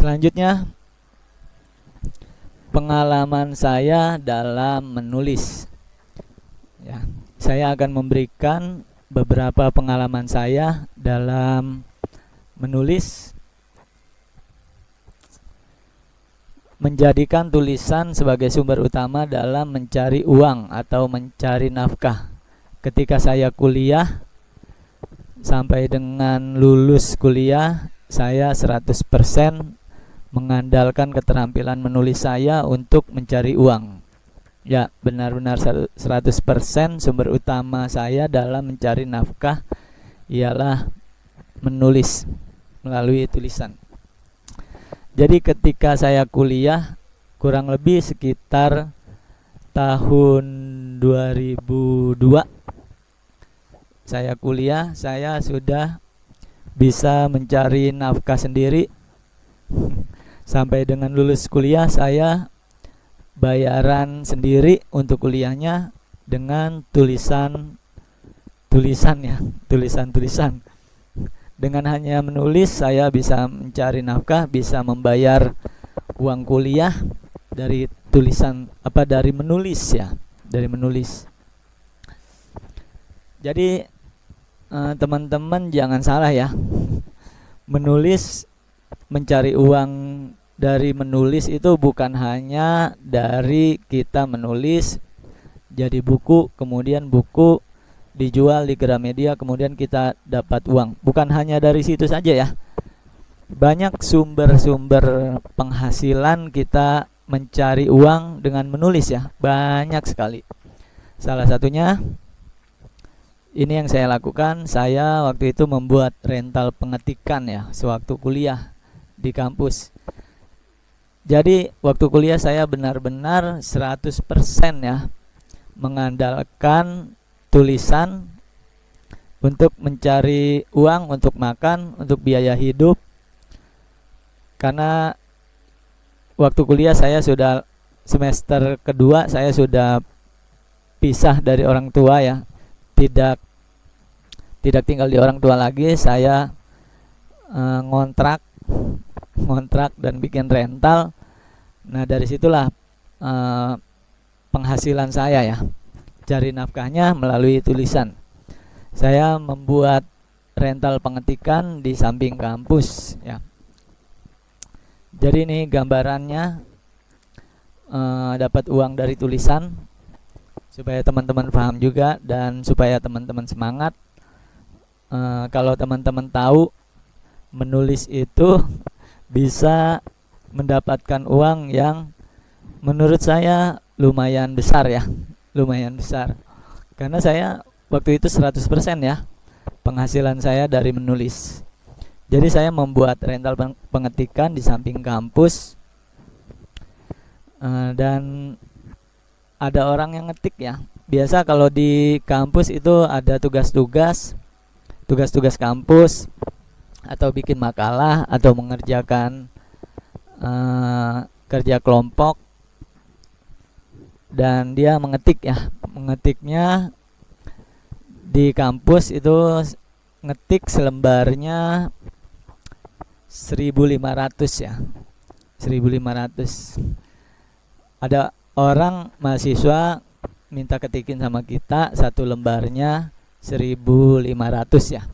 Selanjutnya, pengalaman saya dalam menulis. Ya, saya akan memberikan beberapa pengalaman saya dalam menulis, menjadikan tulisan sebagai sumber utama dalam mencari uang atau mencari nafkah. Ketika saya kuliah sampai dengan lulus kuliah, saya 100% mengandalkan keterampilan menulis saya untuk mencari uang. Ya, benar-benar 100% sumber utama saya dalam mencari nafkah ialah menulis melalui tulisan. Jadi ketika saya kuliah, kurang lebih sekitar tahun 2002 saya kuliah, saya sudah bisa mencari nafkah sendiri. Sampai dengan lulus kuliah saya bayaran sendiri untuk kuliahnya dengan tulisan ya, tulisan. Dengan hanya menulis saya bisa mencari nafkah, bisa membayar uang kuliah dari tulisan dari menulis ya, dari menulis. Jadi teman-teman jangan salah ya. Menulis, mencari uang dari menulis itu bukan hanya dari kita menulis jadi buku, kemudian buku dijual di Gramedia, kemudian kita dapat uang. Bukan hanya dari situ saja ya. Banyak sumber-sumber penghasilan kita mencari uang dengan menulis ya. Banyak sekali. Salah satunya ini yang saya lakukan. Saya waktu itu membuat rental pengetikan ya, sewaktu kuliah di kampus. Jadi waktu kuliah saya benar-benar 100% ya mengandalkan tulisan untuk mencari uang, untuk makan, untuk biaya hidup. Karena waktu kuliah saya sudah semester kedua, saya sudah pisah dari orang tua ya. Tidak tinggal di orang tua lagi, saya ngontrak dan bikin rental. Nah, dari situlah penghasilan saya ya. Cari nafkahnya melalui tulisan. Saya membuat rental pengetikan di samping kampus ya. Jadi ini gambarannya, dapat uang dari tulisan, supaya teman-teman paham juga dan supaya teman-teman semangat. Kalau teman-teman tahu menulis itu bisa mendapatkan uang yang menurut saya lumayan besar ya, lumayan besar. Karena saya waktu itu 100% ya penghasilan saya dari menulis. Jadi saya membuat rental pengetikan di samping kampus, dan ada orang yang ngetik ya. Biasa kalau di kampus itu ada tugas-tugas kampus, atau bikin makalah, atau mengerjakan kerja kelompok, dan dia mengetik ya. Mengetiknya di kampus itu ngetik selembarnya 1.500 ya, 1.500. Ada orang mahasiswa minta ketikin sama kita satu lembarnya 1.500 ya.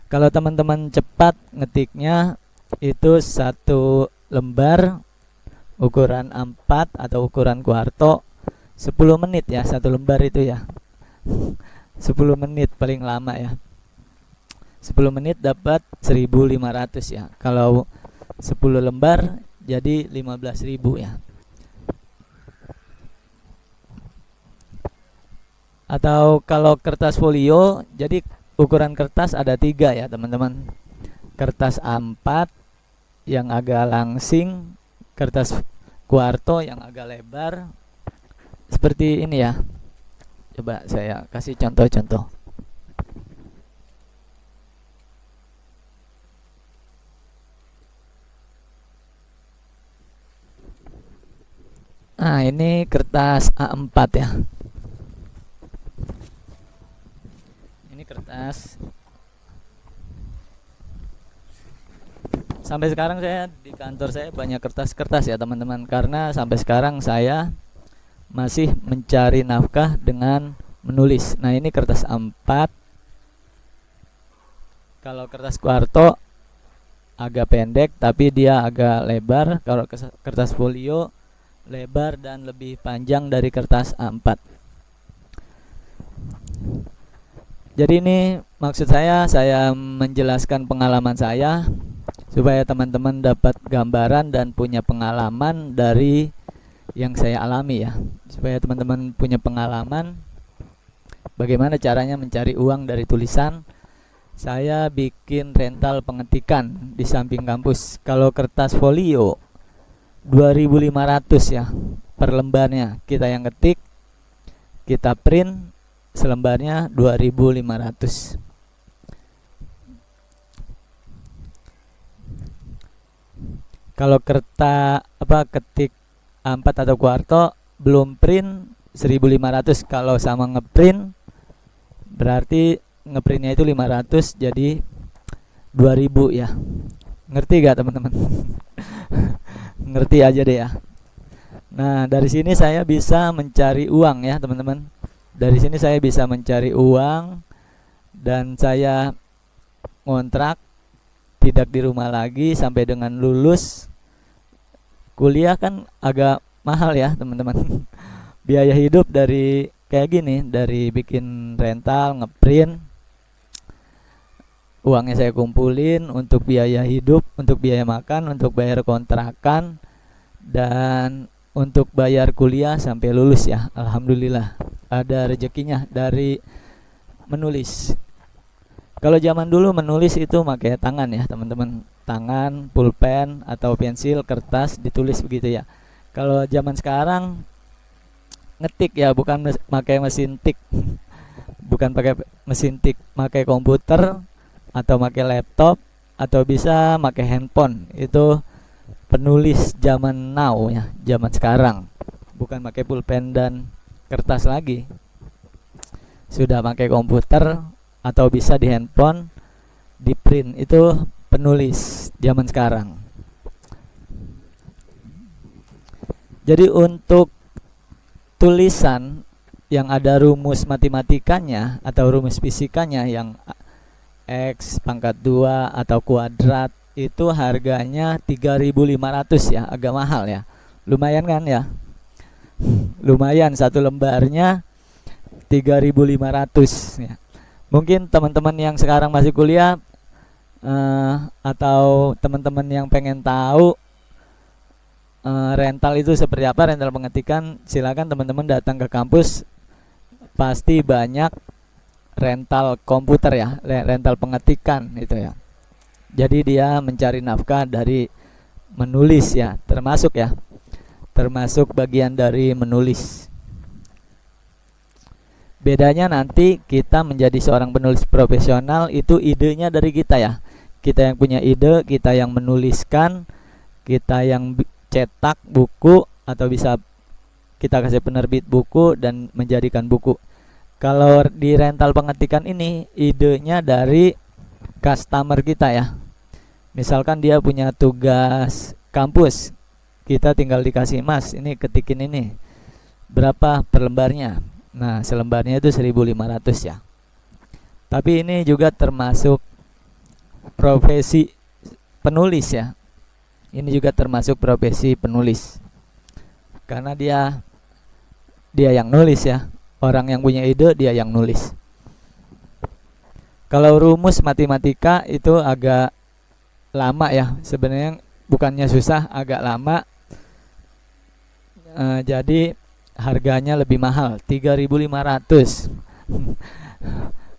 Kalau teman-teman cepat ngetiknya itu satu lembar ukuran A4 atau ukuran kuarto 10 menit ya, satu lembar itu ya. 10 menit paling lama ya. 10 menit dapat 1.500 ya. Kalau 10 lembar jadi 15.000 ya. Atau kalau kertas folio, jadi ukuran kertas ada 3 ya teman-teman. Kertas A4 yang agak langsing, kertas kuarto yang agak lebar, seperti ini ya. Coba saya kasih contoh-contoh. Nah, ini kertas A4 ya. Ini kertas Sampai sekarang saya di kantor saya banyak kertas-kertas ya teman-teman, karena sampai sekarang saya masih mencari nafkah dengan menulis. Nah, ini kertas A4. Kalau kertas kuarto agak pendek tapi dia agak lebar. Kalau kertas folio lebar dan lebih panjang dari kertas A4. Jadi ini maksud saya menjelaskan pengalaman saya supaya teman-teman dapat gambaran dan punya pengalaman dari yang saya alami ya. Supaya teman-teman punya pengalaman bagaimana caranya mencari uang dari tulisan. Saya bikin rental pengetikan di samping kampus. Kalau kertas folio 2.500 ya per lembarnya. Kita yang ketik, kita print, selembarnya 2.500. Kalau kertas ketik A4 atau kuarto belum print 1.500. Kalau sama ngeprint berarti ngeprintnya itu 500, jadi 2000 ya. Ngerti gak teman-teman? Ngerti aja deh ya. Nah, dari sini saya bisa mencari uang ya teman-teman. Dari sini saya bisa mencari uang dan saya ngontrak, tidak di rumah lagi sampai dengan lulus. Kuliah kan agak mahal ya teman-teman. Biaya hidup dari kayak gini, dari bikin rental, ngeprint, uangnya saya kumpulin untuk biaya hidup, untuk biaya makan, untuk bayar kontrakan, dan untuk bayar kuliah sampai lulus ya. Alhamdulillah ada rezekinya dari menulis. Kalau zaman dulu menulis itu pakai tangan ya teman-teman, tangan, pulpen atau pensil, kertas, ditulis begitu ya. Kalau zaman sekarang ngetik ya, bukan pakai mesin tik, bukan pakai mesin tik, pakai komputer atau pakai laptop atau bisa pakai handphone. Itu penulis zaman now ya, zaman sekarang, bukan pakai pulpen dan kertas lagi, sudah pakai komputer atau bisa di handphone, di print. Itu penulis zaman sekarang. Jadi untuk tulisan yang ada rumus matematikanya atau rumus fisikanya yang X pangkat 2 atau kuadrat, itu harganya 3.500 ya, agak mahal ya. Lumayan kan ya? Lumayan, satu lembarnya 3.500 ya. Mungkin teman-teman yang sekarang masih kuliah atau teman-teman yang pengen tahu rental itu seperti apa, rental pengetikan, silakan teman-teman datang ke kampus. Pasti banyak rental komputer ya, rental pengetikan itu ya. Jadi dia mencari nafkah dari menulis ya, termasuk bagian dari menulis. Bedanya nanti kita menjadi seorang penulis profesional itu idenya dari kita ya. Kita yang punya ide, kita yang menuliskan, kita yang cetak buku atau bisa kita kasih penerbit buku dan menjadikan buku. Kalau di rental pengetikan ini idenya dari customer kita ya. Misalkan dia punya tugas kampus, kita tinggal dikasih, Mas ini ketikin ini berapa per lembarnya. Nah selembarnya itu 1.500 ya. Tapi ini juga termasuk profesi penulis ya. Ini juga termasuk profesi penulis, karena dia yang nulis ya. Orang yang punya ide dia yang nulis. Kalau rumus matematika itu agak lama ya. Sebenarnya bukannya susah, agak lama. Jadi harganya lebih mahal, 3.500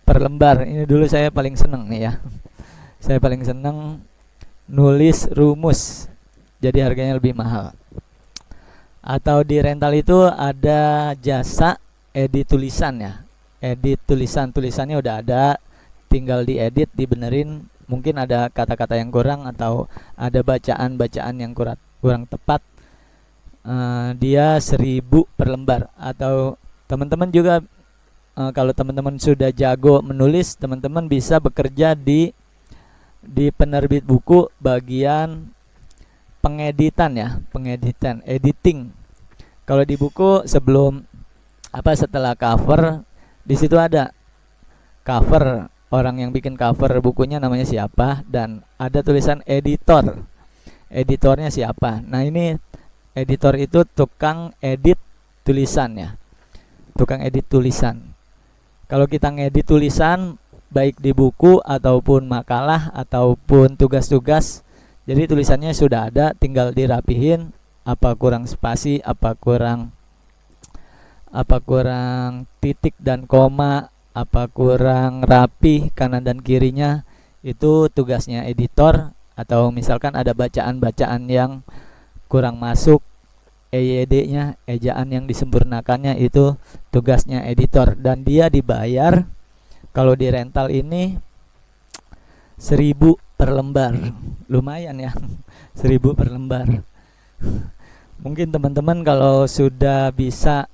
per lembar. Ini dulu saya paling seneng nih ya. Saya paling seneng nulis rumus. Jadi harganya lebih mahal. Atau di rental itu ada jasa edit tulisan ya. Edit tulisannya udah ada, tinggal diedit, dibenerin. Mungkin ada kata-kata yang kurang atau ada bacaan yang kurang tepat. Dia 1.000 per lembar. Atau teman-teman juga kalau teman-teman sudah jago menulis, teman-teman bisa bekerja di di penerbit buku bagian pengeditan ya, pengeditan, editing. Kalau di buku sebelum setelah cover, di situ ada cover, orang yang bikin cover bukunya namanya siapa, dan ada tulisan editor. Editornya siapa? Nah, ini editor itu tukang edit tulisan ya. Tukang edit tulisan. Kalau kita ngedit tulisan baik di buku ataupun makalah ataupun tugas-tugas, jadi tulisannya sudah ada, tinggal dirapihin, apa kurang spasi, apa kurang titik dan koma, apa kurang rapi kanan dan kirinya, itu tugasnya editor. Atau misalkan ada bacaan-bacaan yang kurang masuk, EYD-nya, ejaan yang disempurnakannya, itu tugasnya editor. Dan dia dibayar kalau di rental ini 1.000 per lembar. Lumayan ya, 1.000 per lembar. Mungkin teman-teman kalau sudah bisa,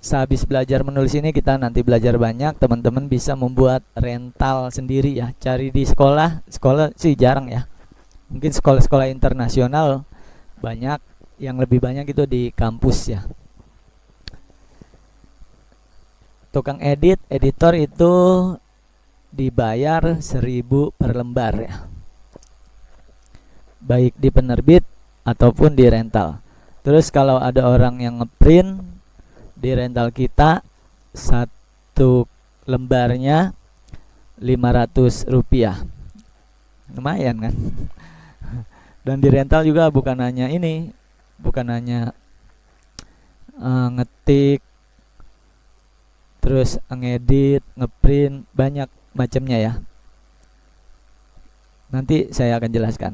sehabis belajar menulis ini, kita nanti belajar banyak, teman-teman bisa membuat rental sendiri ya. Cari di sekolah sih jarang ya. Mungkin sekolah-sekolah internasional banyak, yang lebih banyak itu di kampus ya. Tukang editor itu dibayar 1.000 per lembar ya, baik di penerbit ataupun di rental. Terus kalau ada orang yang ngeprint di rental kita, satu lembarnya 500 rupiah. Lumayan kan? Dan di rental juga bukan hanya ngetik, terus ngedit, ngeprint, banyak macamnya ya. Nanti saya akan jelaskan.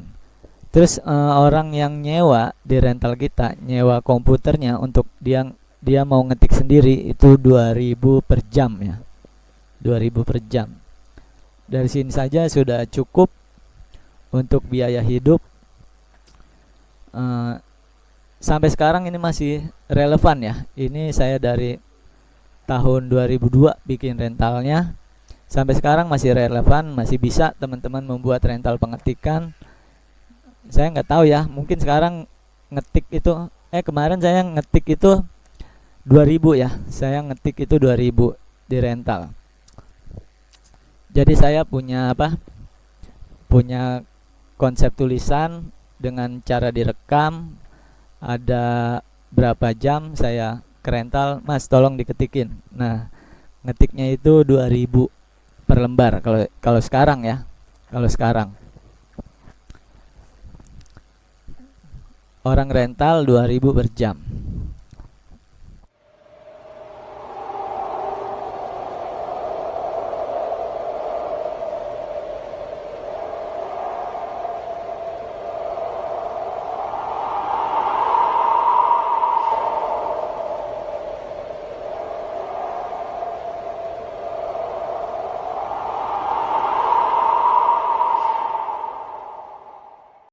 Terus orang yang nyewa di rental kita, nyewa komputernya untuk dia mau ngetik sendiri, itu 2.000 per jam ya. 2.000 per jam. Dari sini saja sudah cukup untuk biaya hidup. Sampai sekarang ini masih relevan ya. Ini saya dari tahun 2002 bikin rentalnya, sampai sekarang masih relevan, masih bisa teman-teman membuat rental pengetikan. Saya nggak tahu ya, mungkin sekarang ngetik itu kemarin saya ngetik itu 2.000 ya. Saya ngetik itu 2.000 di rental. Jadi saya punya punya konsep tulisan dengan cara direkam, ada berapa jam saya ke rental, Mas tolong diketikin. Nah, ngetiknya itu 2.000 per lembar kalau sekarang ya. Kalau sekarang orang rental 2.000 per jam.